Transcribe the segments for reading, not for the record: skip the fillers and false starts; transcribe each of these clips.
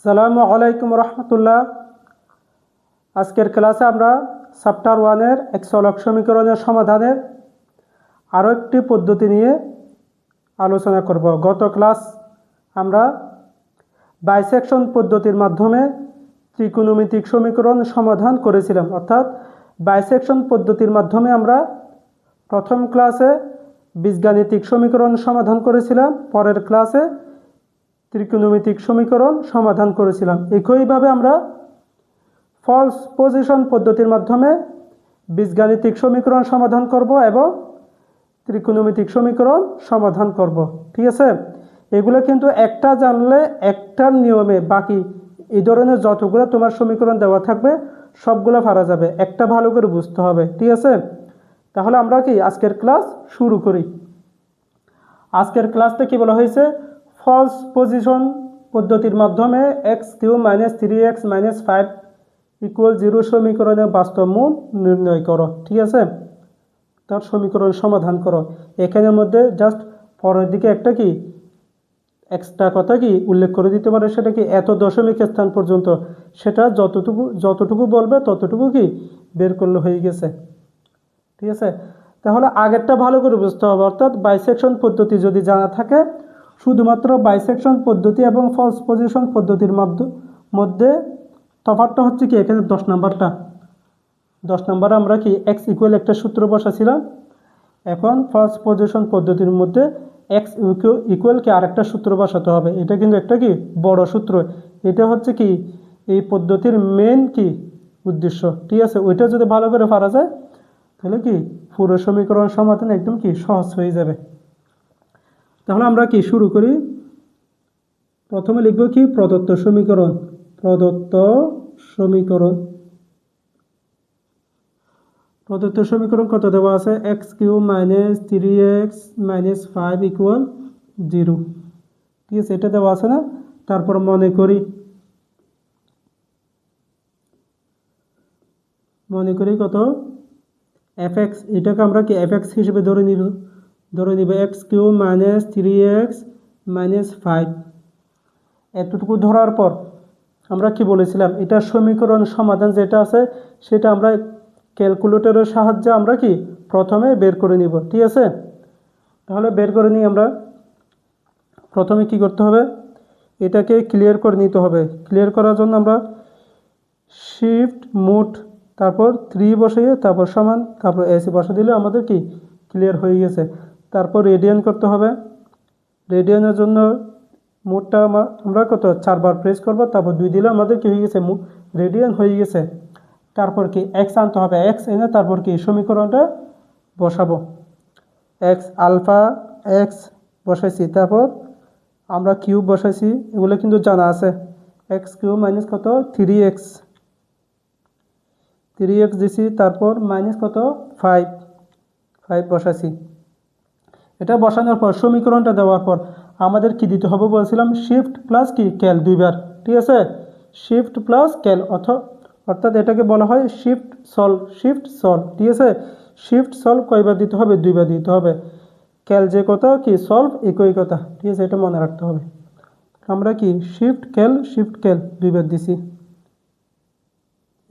সালামু আলাইকুম রহমতুল্লাহ। আজকের ক্লাসে আমরা চ্যাপ্টার 1-এর এক চলক সমীকরণের সমাধানের আরও একটি পদ্ধতি নিয়ে আলোচনা করব। গত ক্লাস আমরা বাইসেকশন পদ্ধতির মাধ্যমে ত্রিকোণমিতিক সমীকরণ সমাধান করেছিলাম। অর্থাৎ বাইসেকশন পদ্ধতির মাধ্যমে আমরা প্রথম ক্লাসে বীজগাণিতিক সমীকরণ সমাধান করেছিলাম, পরের ক্লাসে ত্রিকোণমিতিক সমীকরণ সমাধান করেছিলাম। একইভাবে আমরা ফলস পজিশন পদ্ধতির মাধ্যমে বীজগাণিতিক সমীকরণ সমাধান করব এবং ত্রিকোণমিতিক সমীকরণ সমাধান করব। ঠিক আছে, এগুলো কিন্তু একটা জানলে একটার নিয়মে বাকি এই ধরনের যতগুলো তোমার সমীকরণ দেওয়া থাকবে সবগুলো পারা যাবে, একটা ভালো করে বুঝতে হবে। ঠিক আছে, তাহলে আমরা কি আজকের ক্লাস শুরু করি। আজকের ক্লাসটা কি বলা হয়েছে? ফলস পজিশন পদ্ধতির মাধ্যমে x³ - 3x - 5 = 0 সমীকরণের বাস্তব মূল নির্ণয় করো। ঠিক আছে, তার সমীকরণ সমাধান করো। এখানের মধ্যে জাস্ট পরের দিকে একটা কি এক্সট্রা কথা কি উল্লেখ করে দিতে পারে, সেটা কি এত দশমিক স্থান পর্যন্ত, সেটা যতটুকু বলবে ততটুকু কি বের করলে হয়ে গেছে। ঠিক আছে, তাহলে আগেরটা ভালো করে বুঝতে হবে। অর্থাৎ বাইসেকশন পদ্ধতি যদি জানা থাকে, শুধুমাত্র বাইসেকশন পদ্ধতি এবং ফলস পজিশন পদ্ধতির মধ্যে তফাৎটা হচ্ছে কি, এখানে 10 নম্বরে আমরা কি x = একটা সূত্র বসাছিলাম। এখন ফলস পজিশন পদ্ধতির মধ্যে x = কি আরেকটা সূত্র বসাতে হবে। এটা কিন্তু একটা কি বড় সূত্র, এটা হচ্ছে কি এই পদ্ধতির মেন কি উদ্দেশ্য। ঠিক আছে, ওইটা যদি ভালো করে পারা যায় তাহলে কি পুরো সমীকরণ সমাধান একদম কি সহজ হয়ে যাবে। তাহলে আমরা কি শুরু করি। প্রথমে লিখব কি প্রদত্ত সমীকরণ। প্রদত্ত সমীকরণ কত দেওয়া আছে? x³ - 3x - 5 = 0। ঠিক আছে, এটা দেওয়া আছে না? তারপর মনে করি কত fx, এটাকে আমরা কি fx হিসেবে ধরে নিব x³ - 3x - 5। এতটুকু ধরার পর আমরা কি বলেছিলাম, এটা সমীকরণ সমাধান যেটা আছে সেটা আমরা ক্যালকুলেটরের সাহায্যে আমরা কি প্রথমে বের করে নিব। ঠিক আছে, তাহলে বের করে নিই। আমরা প্রথমে কি করতে হবে, এটাকে ক্লিয়ার করে নিতে হবে। ক্লিয়ার করার জন্য আমরা শিফট মোট তারপর 3 বসিয়ে তারপর সমান তারপর এসি বসা দিলে আমাদের কি ক্লিয়ার হয়ে গেছে। তারপর রেডিয়ান করতে হবে। রেডিয়ানের জন্য মোটটা আমরা কত 4 বার প্রেস করব, তারপর 2 দিলে আমাদের কি হয়ে গেছে, রেডিয়ান হয়ে গেছে। তারপর কি x আনতে হবে, x এনে তারপর কি সমীকরণটা বসাবো। x আলফা x বসাইছি, তারপর আমরা কিউব বসাইছি, এগুলো কিন্তু জানা আছে। x³ - কত 3x দিছি, তারপর মাইনাস কত 5 বসাইছি। এটা বসানোর পর সমীকরণটা দেওয়ার পর আমাদের কি দিতে হবে বলছিলাম, শিফট প্লাস কি ক্যাল 2 বার। ঠিক আছে, শিফট প্লাস ক্যাল অর্থাৎ এটাকে বলা হয় শিফট সলভ। ঠিক আছে, শিফট সলভ কয়বার দিতে হবে? 2 বার দিতে হবে। ক্যাল যে কথা কি সলভ একই কথা। ঠিক আছে, এটা মনে রাখতে হবে। আমরা কি শিফট ক্যাল 2 বার দিছি।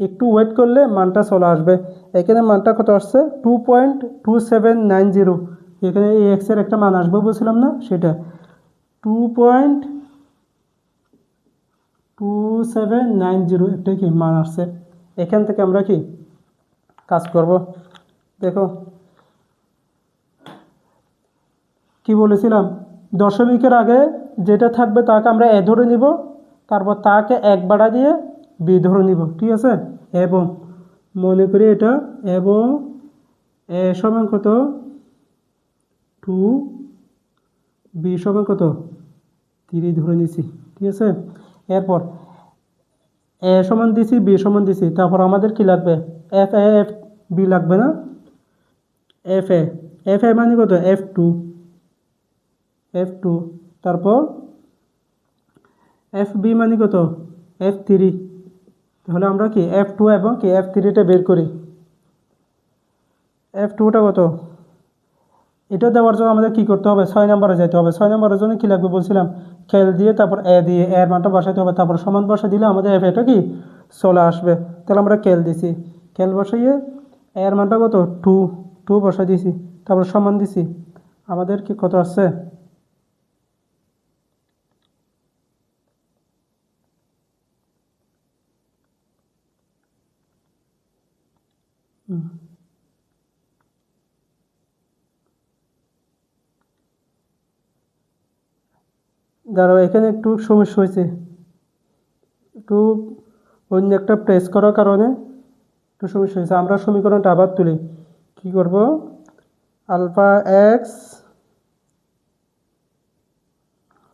একটু ওয়েট করলে মানটা চলে আসবে। এখানে মানটা কত আসছে? 2.2790। এখানে এই এক্স এর একটা মান আসবে বলছিলাম না, সেটা 2.2790 একটা কি মান আসছে। এখান থেকে আমরা কি কাজ করব। দেখো কি বলেছিলাম, দশমিকের আগে যেটা থাকবে তাকে আমরা এ ধরে নিব, তারপর তাকে 1 বাড়া দিয়ে বি ধরে নিব। ঠিক আছে, এবং মনে করি এটা এবং এ সমান কত 2, বি সমান কত 3 ধরে নিছি। ঠিক আছে, এরপর এ সমান দিছি, বি সমান দিছি, তারপর আমাদের কি লাগবে? এফ বি লাগবে না? এফ এ মানে কত f2, তারপর এফ বি মানে কত f3। তাহলে আমরা কি f2 এবং কি f3টা বের করি। f2টা কত এটা দেওয়ার জন্য আমাদের কি করতে হবে, 6 নম্বরে যেতে হবে। 6 নম্বরের জন্য কি লাগবে বলছিলাম, খেল দিয়ে তারপর এ দিয়ে এর মানটা বসাইতে হবে, তারপর সমান বসা দিলে আমাদের এফ এটা কি চলে আসবে। তাহলে আমরা খেল দিছি, খেল বসাইয়ে এর মানটা কত 2, 2 বসাই দিছি, তারপর সমান দিছি, আমাদের কি কত আসছে, দাঁড়াও এখানে একটু সমস্যা হয়েছে, একটু অন্য একটা প্রেস করার কারণে একটু সমস্যা হয়েছে। আমরা সমীকরণটা আবার তুলি, কি করব, alpha x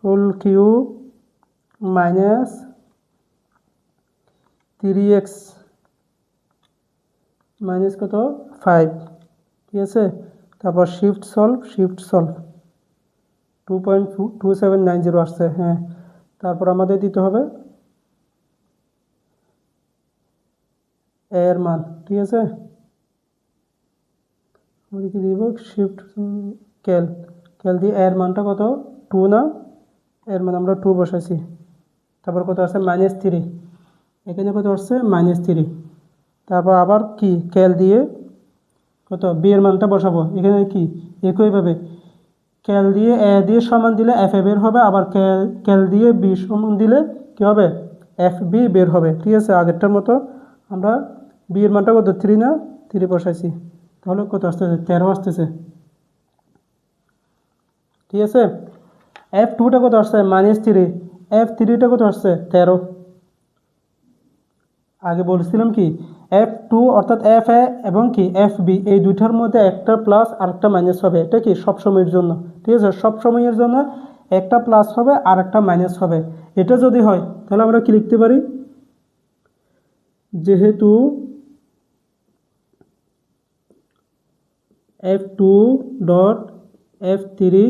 whole cube minus 3x minus কত 5, ঠিক আছে। তারপর শিফট সলভ 2.2790 আসছে, হ্যাঁ। তারপর আমাদের দিতে হবে এর মান, ঠিক আছে। আমাদের কি দিব, শিফট ক্যাল, ক্যাল দিয়ে এর মানটা কত 2 না, এর মান আমরা 2 বসাইছি, তারপর কত আসছে -3, এখানে কত আসছে -3। তারপর আবার কি ক্যাল দিয়ে কত বি এর মানটা বসাবো, এখানে কি একইভাবে ক্যাল দিয়ে এ দিয়ে সমান দিলে এফ এ বের হবে, আবার ক্যাল দিয়ে বি সমান দিলে কি হবে এফ বি বের হবে, ঠিক আছে। আগেরটার মতো আমরা বি এর মানটা কত 3 না, 3 বসাইছি, তাহলে কত আসতেছে 13 আসতেছে, ঠিক আছে। এফ টুটা কত আসছে -3, এফ থ্রিটা কত আসছে 13। আগে বলছিলাম কি এফ টু অর্থাৎ এফ এ এবং কি এফ বি এই দুইটার মধ্যে একটা প্লাস আর একটা মাইনাস হবে, এটা কি সব সময়ের জন্য, ঠিক আছে। সব সময়ের জন্য একটা প্লাস হবে আর একটা মাইনাস হবে। এটা যদি হয় তাহলে আমরা কি লিখতে পারি, যেহেতু f two dot f three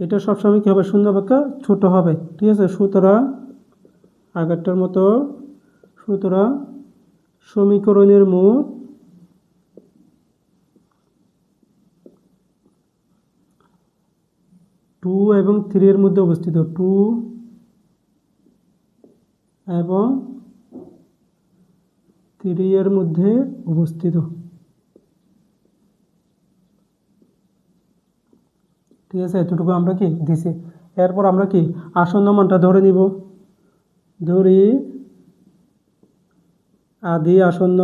এটা সবসময় কী হবে, শূন্য অপেক্ষা ছোটো হবে, ঠিক আছে। সুতরাং আগেরটার মতো, সুতরাং সমীকরণের মোট টু এবং 3 এর মধ্যে অবস্থিত, 2 এবং 3 এর মধ্যে অবস্থিত, ঠিক আছে। এতটুকু আমরা কি দিছি। এরপর আমরা কি আসন্ন মানটা ধরে নিব, ধরি আদি আসন্ন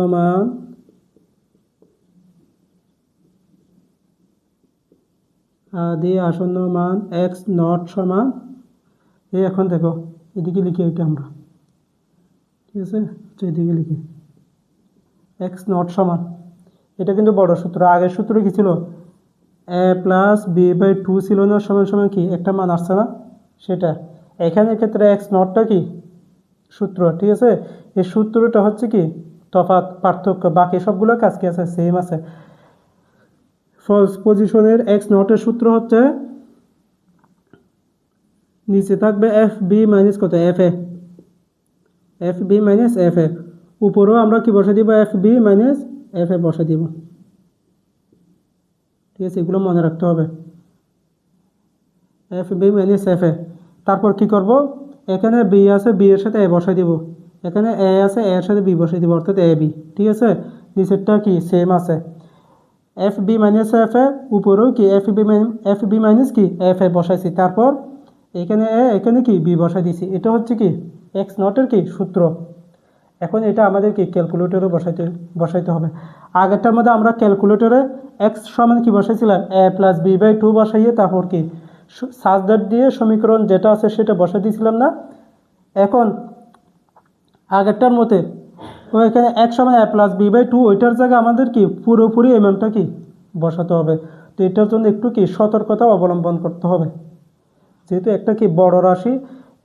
মান এক্স নট সমান, এই এখন দেখো এদিকে লিখি এটা আমরা, ঠিক আছে, এদিকে লিখি এক্স নট সমান, এটা কিন্তু বড় সূত্র। আগের সূত্র কি ছিল, এ প্লাস বি বাই 2 ছিল না, সমান সমান কি একটা মান আসছে না, সেটা এখানে ক্ষেত্রে এক্স নটটা কি সূত্র, ঠিক আছে। এই সূত্রটা হচ্ছে কি তফাৎ, পার্থক্য, বাকি সবগুলো কাজ কি আছে সেম আছে। ফার্স্ট পজিশনের এক্স নটের সূত্র হচ্ছে নিচে থাকবে এফ বি মাইনাস কত f a, f B minus F a, উপরেও আমরা কি বসে দিব f B minus F a বসে দিব, ঠিক আছে। এগুলো মনে রাখতে হবে, f B minus F a. তারপর কি করব, এখানে বি আছে, বি এর সাথে এ বসাই দিব, এখানে এ আছে, এর সাথে বি বসাই দিব, অর্থাৎ এ বি, ঠিক আছে। নিচেরটা কি সেম আছে, f B minus F a, উপরেও কি এফ বি মাইনাস কি এফ এ বসাইছি, তারপর এখানে এ, এখানে কি বি বসাই দিছি। এটা হচ্ছে কি এক্স নটের কি সূত্র। এখন এটা আমাদের কি ক্যালকুলেটরে বসাইতে হবে। আগেরটার মধ্যে আমরা ক্যালকুলেটরে এক্স সমান কি বসাইছিলাম এ প্লাস বি বাই 2 বসাইয়ে তারপর কি সাজদার দিয়ে সমীকরণ যেটা আছে সেটা বসাই দিয়েছিলাম না। এখন আগেরটার মতে এখানে এক সমান এ প্লাস বি বাই 2, ওইটার জায়গায় আমাদের কি পুরোপুরি এই মানটা কি বসাতে হবে। তো এটার জন্য একটু কি সতর্কতা অবলম্বন করতে হবে, যেহেতু একটা কি বড় রাশি,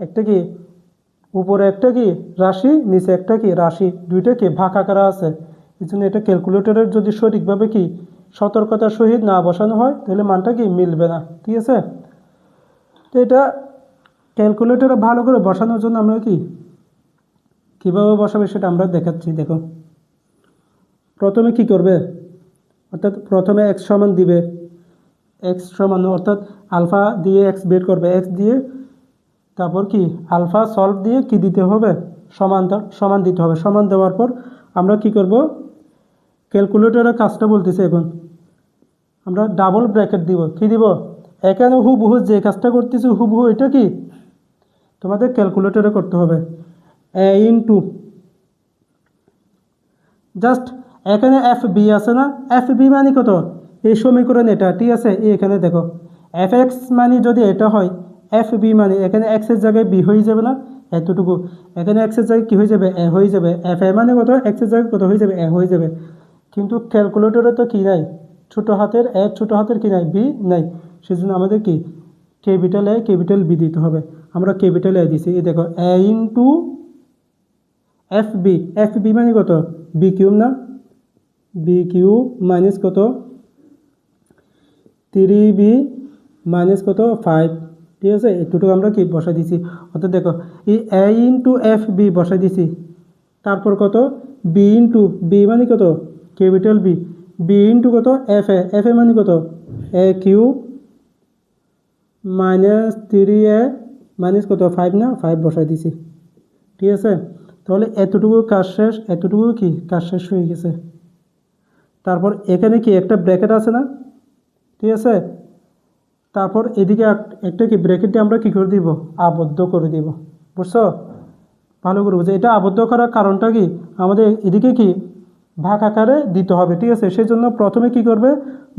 একটা কি উপরে একটা কি রাশি, নিচে একটা কি রাশি, দুইটা কি ভাগ আকারে আছে। এই জন্য এটা ক্যালকুলেটরের যদি সঠিকভাবে কি সতর্কতার সহিত না বসানো হয় তাহলে মানটা কি মিলবে না, ঠিক আছে। তো এটা ক্যালকুলেটরে ভালো করে বসানোর জন্য আমরা কি কীভাবে বসাবে সেটা আমরা দেখাচ্ছি। দেখো প্রথমে কি করবে, অর্থাৎ প্রথমে এক্স সমান দিবে, এক্স সমান অর্থাৎ আলফা দিয়ে এক্স বের করবে, এক্স দিয়ে তারপর কি আলফা সলভ দিয়ে কি দিতে হবে, সমান দিতে হবে। সমান দেওয়ার পর আমরা কি করব, ক্যালকুলেটরের কাজটা বলতেছি এখন। আমরা ডাবল ব্র্যাকেট দিব, কি দিব, এখানে হুবহু যে কাজটা করতেছি হুবহু এটা কি তোমাদের ক্যালকুলেটরে করতে হবে। এ ইনটু জাস্ট এখানে এফ বি আছে না, এফ বি মানে কত, এই সমীকরণ এটা, ঠিক আছে। এখানে দেখো এফ এক্স মানে যদি এটা হয়, এফ বি মানে এখানে এক্সের জায়গায় বি হয়ে যাবে না, এতটুকু। এখানে এক্সের জায়গায় কী হয়ে যাবে, এ হয়ে যাবে। এফ এ মানে কত, এক্সের জায়গায় কত হয়ে যাবে, এ হয়ে যাবে। কিন্তু ক্যালকুলেটরে তো কী নাই, ছোটো হাতের এ, ছোটো হাতের কী নাই, বি নাই। সেজন্য আমাদের কি ক্যাপিটাল এ ক্যাপিটাল বি দিতে হবে। আমরা ক্যাপিটাল এ দিছি, এই দেখো A into F B, F B মানে কত, বি কিউব না, বি কিউব মাইনাস কত 3b মাইনাস কত 5, ঠিক আছে। এটুকু আমরা কি বসাই দিছি, অর্থাৎ দেখো এই এ ইন্টু এফ বি বসাই দিছি, তারপর কত বি ইন্টু বি মানে কত ক্যাপিটাল বি, বি ইন্টু কত এফ এ, এফ এ মানে কত এ কিউব মাইনাস 3a মাইনাস কত 5 না, 5 বসাই দিছি, ঠিক আছে। তাহলে এতটুকু কাজ শেষ, এতটুকু কি কাজ শেষ হয়ে গেছে। তারপর এখানে কি একটা ব্র্যাকেট আছে না, ঠিক আছে। তারপর এদিকে একটা কি ব্র্যাকেট দিয়ে আমরা কী করে দিব, আবদ্ধ করে দিব, বুঝছো, ভালো করে বুঝছো। এটা আবদ্ধ করার কারণটা কি, আমাদের এদিকে কি ভাগ আকারে দিতে হবে, ঠিক আছে। সেই জন্য প্রথমে কি করবে,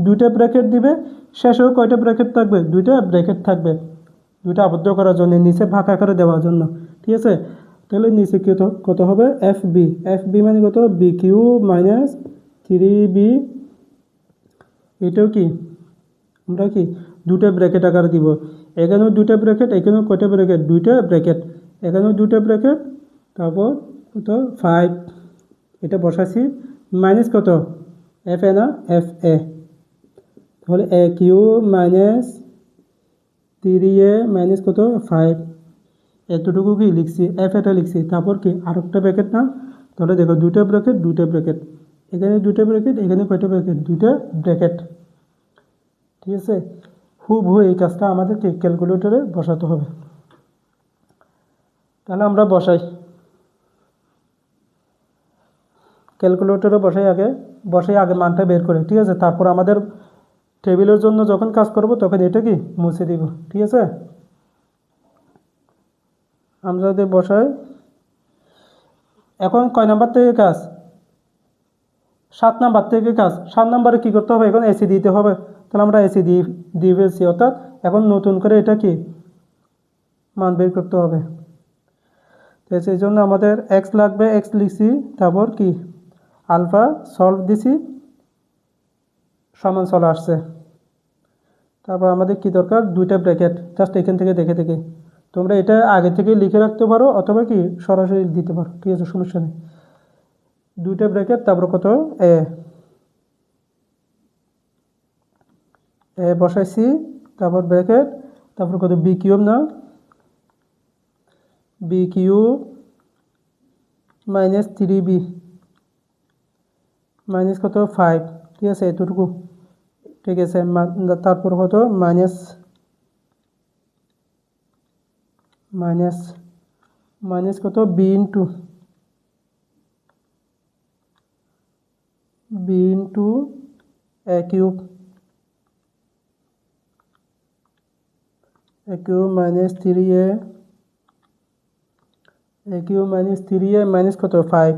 দুইটা ব্র্যাকেট দিবে, শেষেও কয়টা ব্র্যাকেট থাকবে, দুইটা ব্র্যাকেট থাকবে, দুইটা আবদ্ধ করার জন্য, নিচে ভাগ আকারে দেওয়ার জন্য, ঠিক আছে। তাহলে নিচে কত কত হবে, এফ বি, এফ বি মানে কত বি কিউ মাইনাস 3b, এটাও কি আমরা কি দুটো ব্র্যাকেট আকারে দিব। এখানেও দুটো ব্র্যাকেট, এখানেও কয়টা ব্র্যাকেট, দুইটা ব্র্যাকেট, এখানেও দুটো ব্র্যাকেট, তারপর কত 5, এটা বসাচ্ছি মাইনাস কত এফ এ না, এফ এ, তাহলে এ কিউ মাইনাস 3a মাইনাস কত 5, এতটুকু কি লিখছি, এফ এটা লিখছি। তারপর কি আরেকটা ব্র্যাকেট না, তাহলে দেখো দুটো ব্র্যাকেট, দুটো ব্র্যাকেট, এখানে দুটো ব্র্যাকেট, এখানে কয়টা ব্র্যাকেট, দুটো ব্র্যাকেট, ঠিক আছে। হুবহু এই কাজটা আমাদেরকে ক্যালকুলেটরে বসাতে হবে। তাহলে আমরা বসাই, ক্যালকুলেটরে বসাই আগে মানটা বের করে, ঠিক আছে। তারপর আমাদের টেবিলের জন্য যখন কাজ করব তখন এটা কি মুছে দিব, ঠিক আছে। আমরা যদি বসাই, এখন কয় নাম্বার থেকে কাজ, 7 নাম্বার থেকে কাজ। 7 নাম্বারে কী করতে হবে, এখন এসি দিতে হবে। তাহলে আমরা এসি দিয়ে ফেলছি, অর্থাৎ এখন নতুন করে এটা কি মান বের করতে হবে। তো সেই জন্য আমাদের এক্স লাগবে, এক্স লিখছি, তারপর কি আলফা সলভ দিছি, সমান চলে আসছে। তারপর আমাদের কি দরকার, দুইটা ব্র্যাকেট, জাস্ট এখান থেকে দেখে দেখে তোমরা এটা আগে থেকে লিখে রাখতে পারো, অথবা কি সরাসরি দিতে পারো, ঠিক আছে, সমস্যা নেই। দুইটা ব্র্যাকেট, তারপর কত এ, এ বসাইছি, তারপর ব্র্যাকেট, তারপর কত বি কিউব না, B cube minus 3b minus কত 5, ঠিক আছে, এতটুকু, ঠিক আছে। তারপর কত মাইনাস মাইনাস মাইনাস কত b into a cube minus 3a, a cube minus 3a minus কত 5,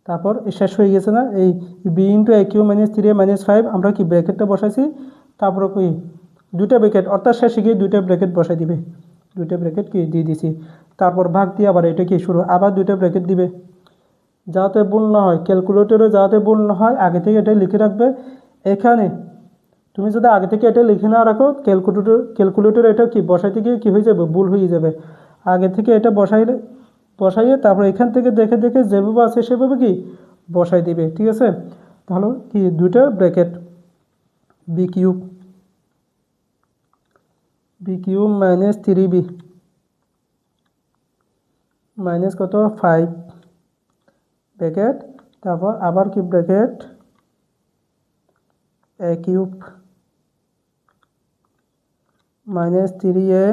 তারপর শেষ হয়ে গেছে না, এই b into a cube minus 3a minus 5, আমরা কি ব্র্যাকেটটা বসাইছি, তারপর কি দুইটা ব্র্যাকেট, অর্থাৎ শেষে গিয়ে দুইটা ব্র্যাকেট বসাই দিবে, দুইটা ব্র্যাকেট কি দিয়ে দিছি। তারপর ভাগ দিয়ে আবার এটা কি শুরু, আবার দুইটা ব্র্যাকেট দিবে, যাতে ভুল না হয়, ক্যালকুলেটরে যাতে ভুল না হয় আগে থেকে এটা লিখে রাখবে। এখানে তুমি যদি আগে থেকে এটা লিখে না রাখো, ক্যালকুলেটর এটা কি বসাইতে গিয়ে কী হয়ে যাবে, ভুল হয়ে যাবে। আগে থেকে এটা বসাইয়ে তারপর এখান থেকে দেখে দেখে যেভাবে আছে সেভাবে কি বসাই দিবে, ঠিক আছে। তাহলে কি দুইটা bracket, b cube minus 3b minus কত 5 ব্র্যাকেট, তারপর আবার কি bracket a cube minus 3a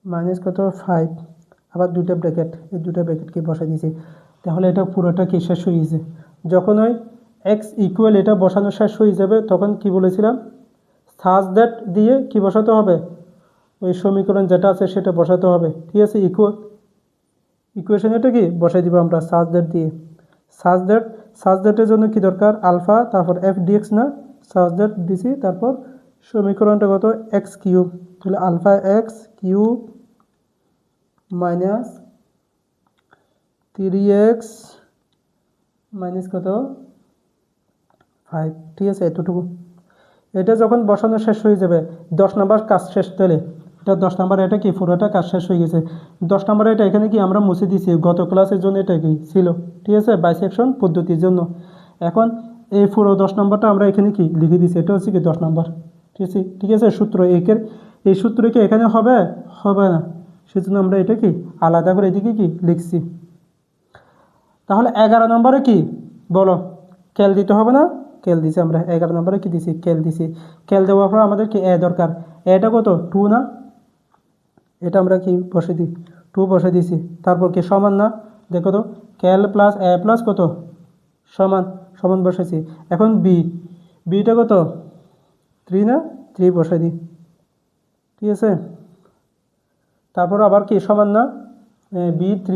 minus কত 5, আবার দুটো ব্র্যাকেট, এই দুটো ব্র্যাকেটকে বসাই দিয়েছি। তাহলে এটা পুরোটা কি শেষ হয়ে গেছে। যখন ওই এক্স ইকুয়াল এটা বসানো শেষ হয়ে যাবে তখন কি বলেছিলাম, সাজ দ্যাট দিয়ে কি বসাতে হবে, ওই সমীকরণ যেটা আছে সেটা বসাতে হবে। ঠিক আছে, ইকুয়েশন এটা কি বসাই দিব আমরা সাজ দ্যাট দিয়ে। সাজ দ্যাটের জন্য কি দরকার, আলফা, তারপর এফ ডিএক্স না, সাজ দ্যাট দিছি, তারপর সমীকরণটা কত এক্স কিউব, তাহলে alpha x cube minus 3x minus কত 5। ঠিক আছে, এতটুকু। এটা যখন বসানো শেষ হয়ে যাবে 10 নম্বর কাজ শেষ, তাহলে এটা 10 নম্বর, এটা কি পুরোটা কাজ শেষ হয়ে গেছে। 10 নম্বরে এটা এখানে কি আমরা মুছে দিয়েছি, গত ক্লাসের জন্য এটা কি ছিল। ঠিক আছে, বাইসেকশন পদ্ধতির জন্য। এখন এই পুরো 10 নম্বরটা আমরা এখানে কি লিখে দিয়েছি, এটা হচ্ছে কি 10 নম্বর। ঠিক আছে, সূত্র এই সূত্র কি এখানে হবে না, সেজন্য আমরা এটা কি আলাদা করে এদিকে কি লিখছি। তাহলে 11 নম্বরে কি বলো, ক্যাল দিতে হবে না, ক্যাল দিছি আমরা। 11 নম্বরে কি দিছি, ক্যাল দিছি। ক্যাল দেওয়ার পর আমাদের কি এ দরকার, এটা কত 2 না, এটা আমরা কি বসে দিই 2 বসে দিছি। তারপর কি সমান না, দেখো তো ক্যাল প্লাস এ প্লাস কত সমান বসেছি। এখন বিটা কত 3 না, 3 বসে দিই। ঠিক আছে, তারপর আবার কি সমান না b3।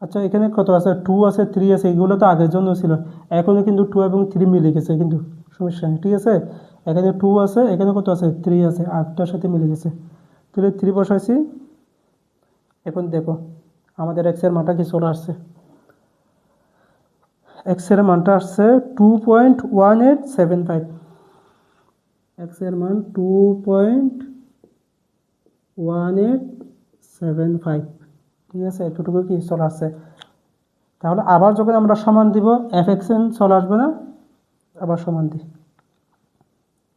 আচ্ছা, এখানে কত আছে 2 আছে 3 আছে, এগুলো তো আগের জন্য ছিল, এখনও কিন্তু 2 এবং 3 মিলে গেছে, কিন্তু সমস্যা নেই। ঠিক আছে, এখানে 2 আছে, এখানে কত আছে 3 আছে, 8টার সাথে মিলে গেছে, তাহলে 3 বসাইছি। এখন দেখো আমাদের এক্সের মানটা কি চলে আসছে, এক্সের মানটা আসছে 2.1875, এক্সের মান 2.1875। ঠিক আছে, এতটুকু কি চলে আসছে। তাহলে আবার যখন আমরা সমান দিব fxn চলে আসবে না, আবার সমান দিই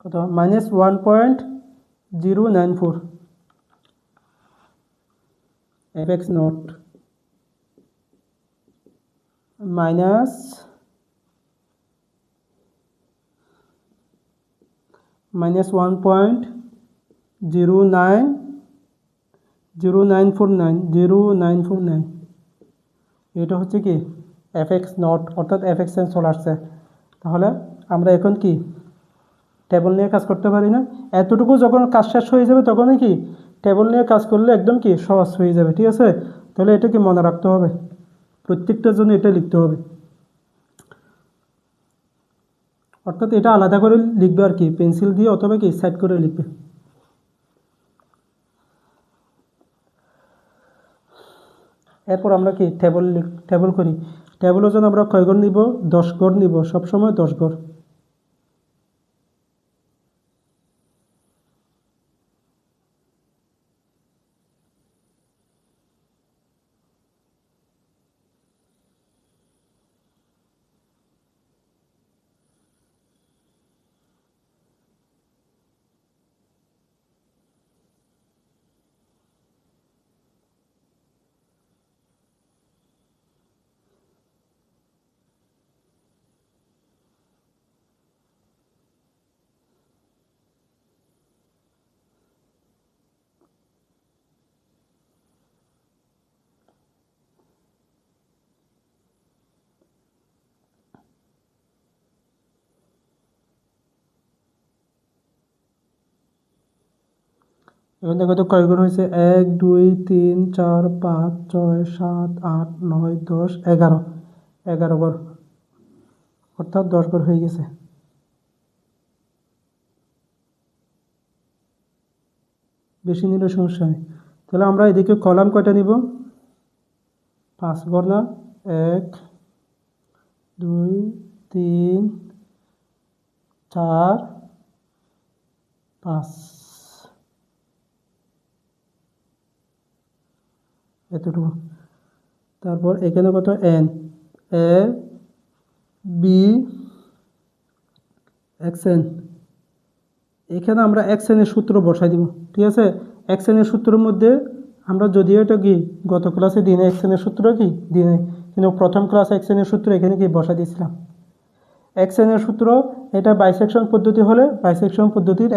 কত -1.094 fx নট মাইনাস -1.0949 এটা হচ্ছে কি fx নট, অর্থাৎ fxn চলে আসছে। তাহলে আমরা এখন কি টেবল নিয়ে কাজ করতে পারি না, এতটুকু যখন কাজ শেষ হয়ে যাবে তখনই কি টেবল নিয়ে কাজ করলে একদম কি সহজ হয়ে যাবে। ঠিক আছে, তাহলে এটা কি মনে রাখতে হবে, প্রত্যেকটার জন্য এটা লিখতে হবে, অর্থাৎ এটা আলাদা করে লিখবে আর কি, পেন্সিল দিয়ে অথবা কি সাইড করে লিখবে। এরপর আমরা কি টেবল করি। টেবলের জন্য আমরা কয় ঘর নিব, 10 ঘর নিব, সবসময় 10 ঘর। এখন দেখো তো কয় ঘর হয়েছে, 1 2 3 4 5 6 7 8 9 10 11 ঘর, অর্থাৎ 10 ঘর হয়ে গেছে। বেশি নিলে সমস্যা নেই। তাহলে আমরা এদিকে কলাম কয়টা নিব, 5 ঘর না, 1 2 3 4 5, এতটুকু। তারপর এখানে কত এন, এ বি এক্সএন, এখানে আমরা এক্সএনের সূত্র বসাই দিব। ঠিক আছে, এক্সএনের সূত্রের মধ্যে আমরা যদিও এটা কি গত ক্লাসে দিনে এক্সএনের সূত্র কি দিনে, কিন্তু প্রথম ক্লাসে এক্সএনের সূত্র এখানে কি বসা দিয়েছিলাম। এক্স এর সূত্র, এটা বাইসেকশন পদ্ধতি হলে বাইসেকশন পদ্ধতির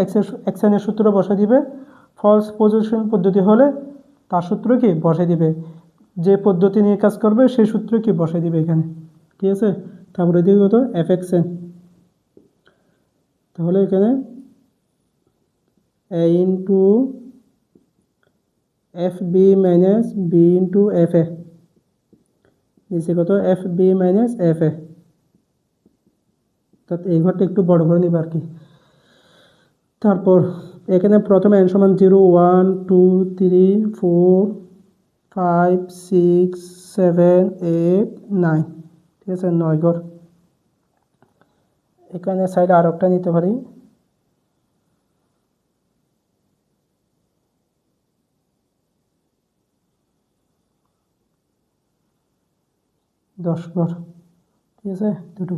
এক্স এর সূত্র বসে দিবে, ফলস পজিশন পদ্ধতি হলে তার সূত্র কি বসে দিবে, যে পদ্ধতি নিয়ে কাজ করবে সেই সূত্র কি বসে দিবে এখানে, ঠিক আছে। তারপরে দিকে কত এফ এক্স এন, তাহলে এখানে A into F B minus B into F A, নিচে কত F B minus F A, অর্থাৎ এই ঘরটা একটু বড় করে নিব আর কি। তারপর এখানে প্রথমে এন সমান 0 1 2 3 4 5 6 7 8 9, ঠিক আছে, 9 ঘর। এখানে সাইডে আর একটা নিতে পারি, দশ ঘর, ঠিক আছে, দুটো।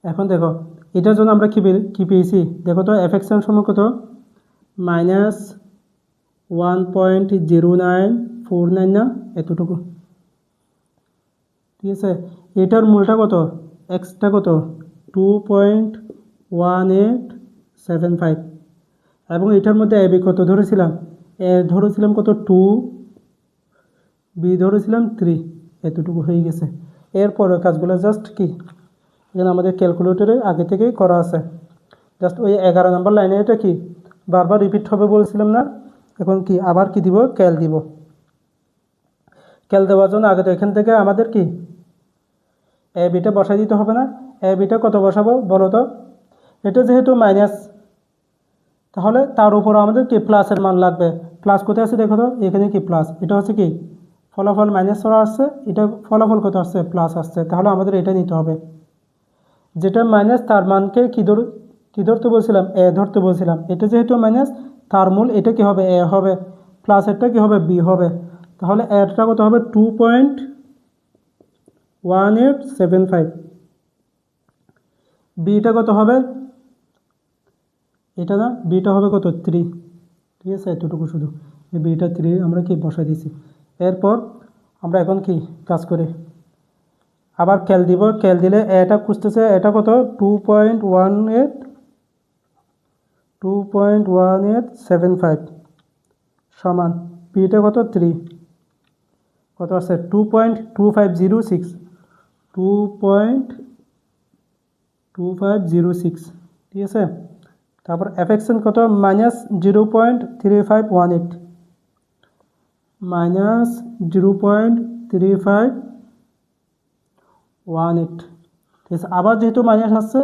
এখন দেখো এটার জন্য আমরা কি পেয়েছি, দেখো তো এফ এক্স এর সমান কত -1.0949 না, এতটুকু, ঠিক আছে। এটার মূলটা কত, এক্সটা কত 2.1875, এবং এটার মধ্যে এ বি কত ধরেছিলাম, এ ধরেছিলাম কত 2, বি ধরেছিলাম 3, এতটুকু হয়ে গেছে। এরপরে কাজগুলো জাস্ট কি এখানে আমাদের ক্যালকুলেটরে আগে থেকেই করা আছে, জাস্ট ওই 11 নম্বর লাইনে এটা কি বারবার রিপিট হবে বলছিলাম না, এখন কি আবার কি দিব, ক্যাল দিব। ক্যাল দেওয়ার জন্য আগে তো এখান থেকে আমাদের কি এ বিটা বসাই দিতে হবে না, এ বিটা কত বসাবো বলো তো, এটা যেহেতু মাইনাস, তাহলে তার উপর আমাদের কি প্লাসের মান লাগবে, প্লাস কোথায় আছে দেখো তো, এখানে কি প্লাস, এটা হচ্ছে কি ফলাফল মাইনাস করা আসছে, এটা ফলাফল কত আসছে প্লাস আসছে, তাহলে আমাদের এটা নিতে হবে। যেটা মাইনাস তার মানকে কি ধরতে বলছিলাম, এ ধরতে বলছিলাম, এটা যেহেতু মাইনাস তার মূল এটা কি হবে, এ হবে, প্লাস এটা কি হবে, বি হবে, তাহলে এটা কত হবে 2.1875, বিটা কত হবে, এটা না, বিটা হবে কত 3, ঠিক আছে, এতটুকু শুধু, এই বিটা 3 আমরা কি বসাই দিয়েছি। এরপর আমরা এখন কি কাজ করি, আবার ক্যাল দিব, ক্যাল দিলে এটা খুঁজতেছে, এটা কত 2.1875 সমান বিটা কত 3, কত আছে 2.2506, 2.2506, ঠিক আছে। তারপর এফএক্সএন কত -0.3518, -0.3518, ঠিক আছে। আবার যেহেতু মাইনাস আসছে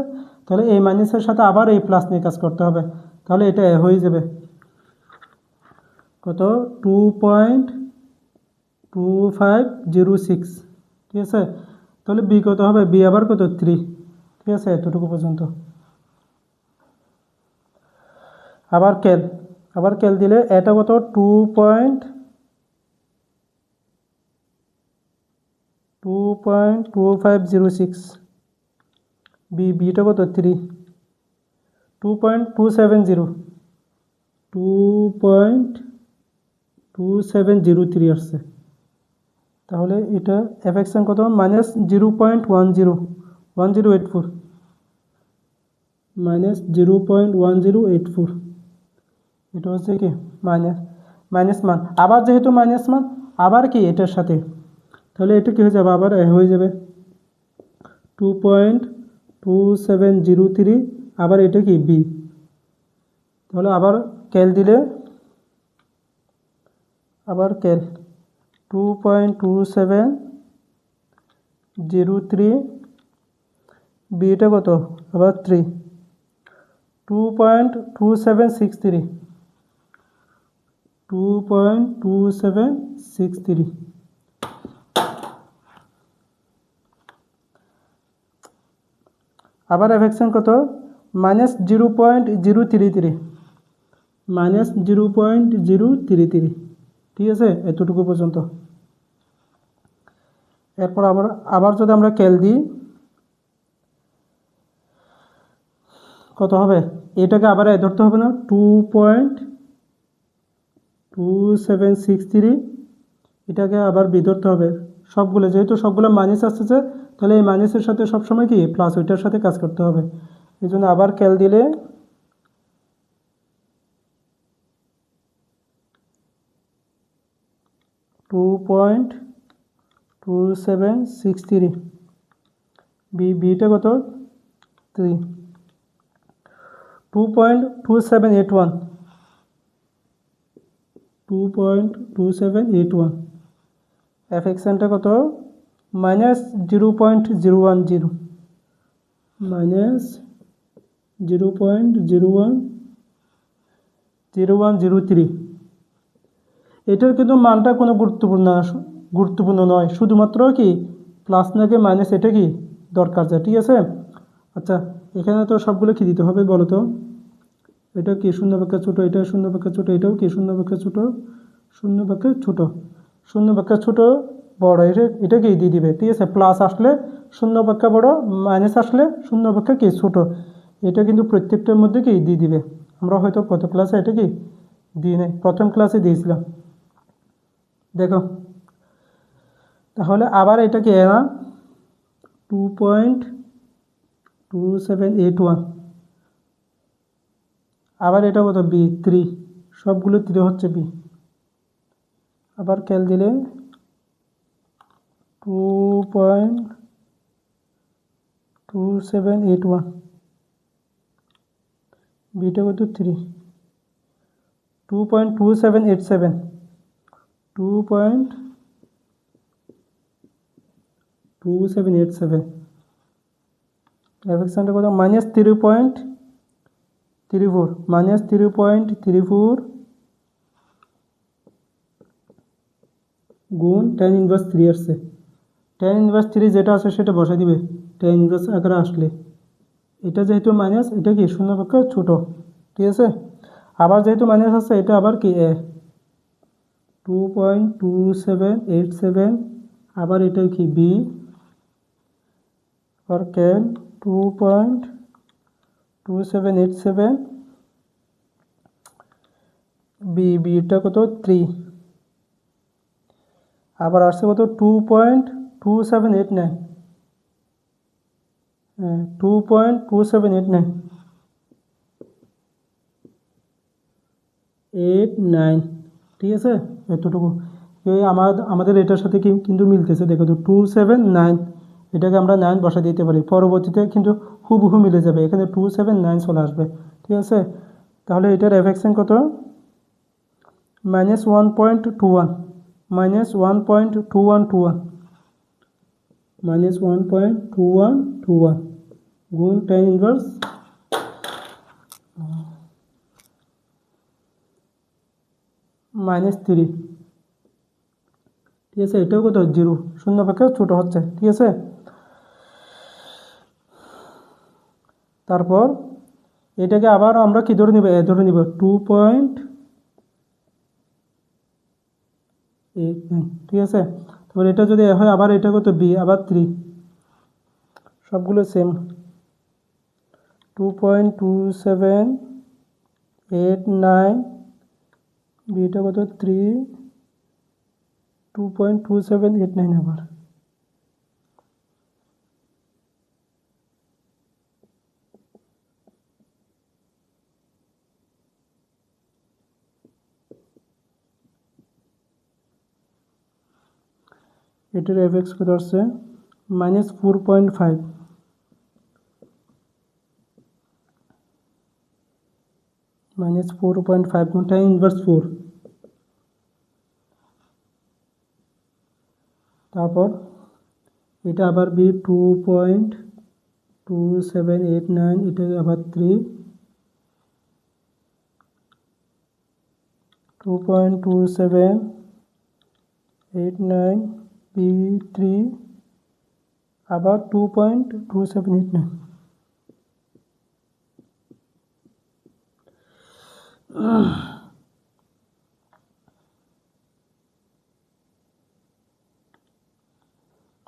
তাহলে এই মাইনাসের সাথে আবার এই প্লাস নিয়ে কাজ করতে হবে, তাহলে এটা হয়ে যাবে কত 2.2506, ঠিক আছে। তাহলে বি কত হবে, বি আবার কত 3, ঠিক আছে, এতটুকু পর্যন্ত। আবার ক্যাল দিলে এটা কত 2.2506, বিটা কত 3, 2.2703 আসছে, তাহলে এটা এফএক্সএন কত -0.1084, -0.1084, এটা হচ্ছে কি মাইনাস মান, আবার যেহেতু মাইনাস মান আবার কি এটার সাথে, তাহলে এটা কি হয়ে যাবে, আবার হয়ে যাবে 2.2703, আবার এটা কি বি, তাহলে আবার ক্যাল দিলে আবার ক্যাল 2.2703, বিটা কত আবার 3, 2.2763, 2.2763, আবার এফএক্সএন কত -0.033, -0.033, ঠিক আছে, এতটুকু পর্যন্ত। এরপর আবার যদি আমরা ক্যাল দিই কত হবে, এটাকে আবার ধরতে হবে না, 2.2763, এটাকে আবার বি ধরতে হবে। সবগুলো যেহেতু সবগুলো মাইনাস আসতেছে, তাহলে এই মাইনাসের সাথে সবসময় কি প্লাস ওইটার সাথে কাজ করতে হবে। এই জন্য আবার ক্যাল দিলে 2.2763, বিটা কত 3, 2.2781, 2.2781, এফএক্সএনটা কত -0.010, -0.0103। এটার কিন্তু মানটা কোনো গুরুত্বপূর্ণ নয়, শুধুমাত্র কি প্লাস নাকি মাইনাস এটা কি দরকার যায়, ঠিক আছে। আচ্ছা, এখানে তো সবগুলো কি দিতে হবে বলো তো? এটা কি শূন্য অপেক্ষা ছোটো, এটা শূন্য অপেক্ষা ছোটো, এটাও কি শূন্য অপেক্ষা ছোটো, শূন্য অপেক্ষা ছোটো, শূন্য অপেক্ষা ছোটো বড়, এটা কি দিয়ে দিবে, ঠিক আছে। প্লাস আসলে শূন্য অপেক্ষা বড়, মাইনাস আসলে শূন্য অপেক্ষা কি ছোটো, এটা কিন্তু প্রত্যেকটার মধ্যে কি দিয়ে দিবে। আমরা হয়তো কত ক্লাসে এটা কি দিই নাই, প্রথম ক্লাসে দিয়েছিলাম, দেখো। তাহলে আবার এটা কি না 2.2781, আবার এটা কত বি 3, সবগুলো 3 হচ্ছে বি। আবার ক্যাল দিলে 2.2781, বিটা কত 3, 2.2787, 2.2787, এফএক্সনটা কত -3.34, -3.34 গুণ tan ইনভার্স 3 আসছে। tan ইনভার্স 3 যেটা আছে সেটা বসাই দিবে tan ইনভার্স আকারে আসলে। এটা যেহেতু মাইনাস, এটা কি শূন্য পক্ষে ছোটো, ঠিক আছে। আবার যেহেতু মাইনাস আছে, এটা আবার কি 2.2787, আবার এটা কি বি, আর ক্যান 2.2787, বিটা কত 3, আবার আসছে কত 2.2789, 2.2789, 89, ঠিক আছে। এতটুকু আমাদের এটার সাথে কিন্তু মিলতেছে, দেখো তো 279, এটাকে আমরা 9 বসা দিতে পারি, পরবর্তীতে কিন্তু হুবহু মিলে যাবে, এখানে 279 চলে আসবে, ঠিক আছে। তাহলে এটার এফএক্সএন কত -1.21, -1.2121, -1.2121 গুণ tan ইনভার্স -3, ঠিক আছে। এটাও কত 0, শূন্য অপেক্ষা ছোটো হচ্ছে, ঠিক আছে। তারপর এটাকে আবার আমরা কি ধরে নিব, ধরে নিব 2.89, ঠিক আছে। তারপর এটা যদি হয়, আবার এটা কত বি, আবার 3, সবগুলো সেম 2.2789, বিটা কত 3, 2.2789 আবার। এটার এফএক্স কত আসছে -4.5, -4.5 গুণ tan ইনভার্স 4। তারপর এটা আবার বি 2.2789, এটা আবার 3, 2.2789 বি 3, আবার 2.2789,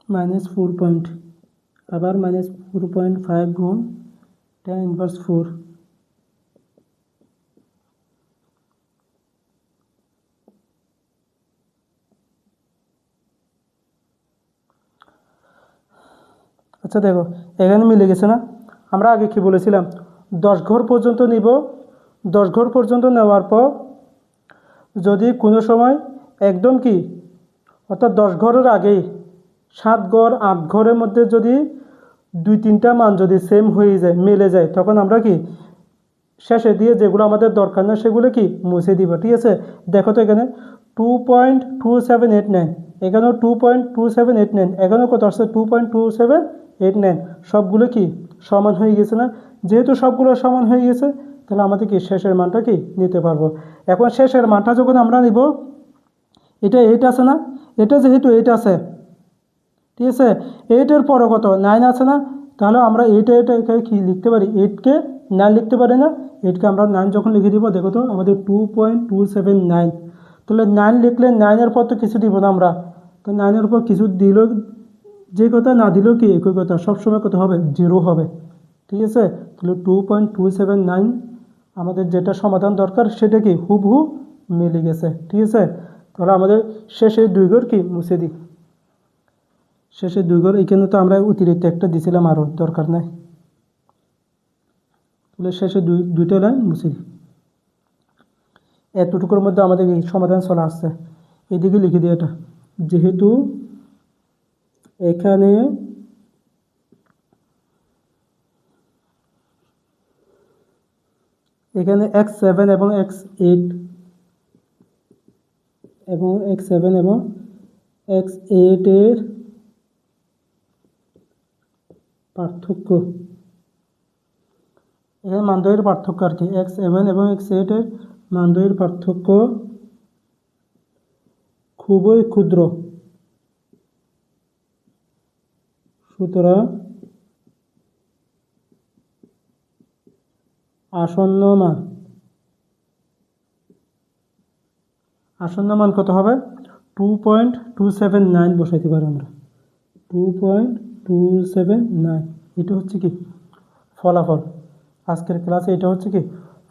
-4 আবার -4.5 গুণ tan ইনভার্স 4, আচ্ছা দেখো, এখানে মিলে গেছে না? আমরা আগে কি বলেছিলাম, 10 ঘর পর্যন্ত নিব। 10 ঘর পর্যন্ত নেওয়ার পর যদি কোনো সময় একদম কি, অর্থাৎ 10 ঘরের আগেই 7 ঘর 8 ঘরের মধ্যে যদি 2-3টা মান যদি সেম হয়ে যায়, মিলে যায়, তখন আমরা কি শেষে দিয়ে যেগুলো আমাদের দরকার না সেগুলো কি মুছে দিব। ঠিক আছে, দেখো তো এখানে 2.2789, এখানেও 2.2789, এখানেও কত আসছে 2.2789, সবগুলো কি সমান হয়ে গেছে না? যেহেতু সবগুলো সমান হয়ে গেছে, তাহলে আমাদের কি শেষের মানটা কি নিতে পারবো। এখন শেষের মানটা যখন আমরা নিব, এটা 8 আছে না? এটা যেহেতু 8 আছে, ঠিক আছে, 8-এর পরে কত 9 আছে না? তাহলে আমরা এটা কি লিখতে পারি, 8কে 9 লিখতে পারি না? 8কে আমরা 9 যখন লিখে দিব, দেখো তো আমাদের 2.279, তাহলে 9 লিখলে 9-এর পর তো কিছু দিব না আমরা, তো 9-এর উপর কিছু দিলেও যে কথা, না দিলেও কি একই কথা, সবসময় কত হবে, 0 হবে। ঠিক আছে, তাহলে 2.279 আমাদের যেটা সমাধান দরকার সেটা কি হুবহু মিলে গেছে। ঠিক আছে, তাহলে আমাদের শেষে 2 ঘর কি মুছে দিই। শেষে 2 ঘর, এখানে তো আমরা অতিরিক্ত একটা দিছিলাম, আরও দরকার নাই। তাহলে শেষে দুইটা লাইন মুছে দিই। এতটুকুর মধ্যে আমাদের এই সমাধান চলে আসছে। এদিকে লিখে দিই এটা, যেহেতু এখানে x7 এবং x8 এবং x7 এবং x8 এর পার্থক্য, এখানে মানদণ্ডের পার্থক্য আর কি, x7 এবং x8 এর মানদণ্ডের পার্থক্য খুবই ক্ষুদ্র, সুতরাং আসন্ন মান কত হবে, 2.279 বসাইতে পারি আমরা, 2.279। এটা হচ্ছে কি ফলাফল আজকের ক্লাসে, এটা হচ্ছে কি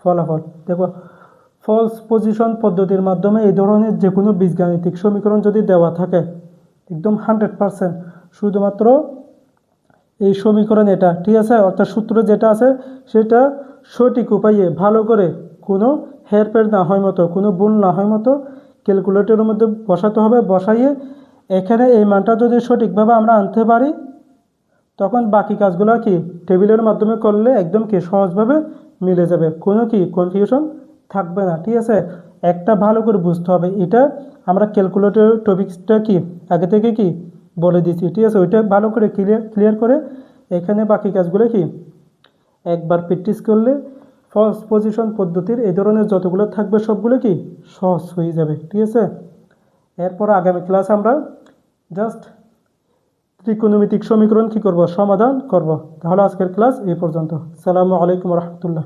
ফলাফল। দেখো, ফলস পজিশন পদ্ধতির মাধ্যমে এই ধরনের যে কোনো বীজগাণিতিক সমীকরণ যদি দেওয়া থাকে, একদম 100% শুধুমাত্র এই সমীকরণ এটা, ঠিক আছে, অর্থাৎ সূত্র যেটা আছে সেটা সঠিক উপায়ে ভালো করে, কোনো হেরফের না হয় মতো, কোনো ভুল না হয় মতো ক্যালকুলেটরের মধ্যে বসাতে হবে। বসাইয়ে এখানে এই মানটা যদি সঠিকভাবে আমরা আনতে পারি, তখন বাকি কাজগুলো কি টেবিলের মাধ্যমে করলে একদম কি সহজভাবে মিলে যাবে, কোনো কি কনফিউশন থাকবে না। ঠিক আছে, একটা ভালো করে বুঝতে হবে, এটা আমরা ক্যালকুলেটর টপিক্সটা কি আগে থেকে কি বলে দিচ্ছি। ঠিক আছে, ওইটা ভালো করে ক্লিয়ার করে এখানে বাকি কাজগুলো কি একবার প্র্যাকটিস করলে ফার্স্ট পজিশন পদ্ধতির এই ধরনের যতগুলো থাকবে সবগুলো কি সহজ হয়ে যাবে। ঠিক আছে, এরপর আগামী ক্লাস আমরা জাস্ট ত্রিকোণমিতিক সমীকরণ কি করব, সমাধান করব। তাহলে আজকের ক্লাস এই পর্যন্ত। আসসালামু আলাইকুম রহমতুল্লাহ।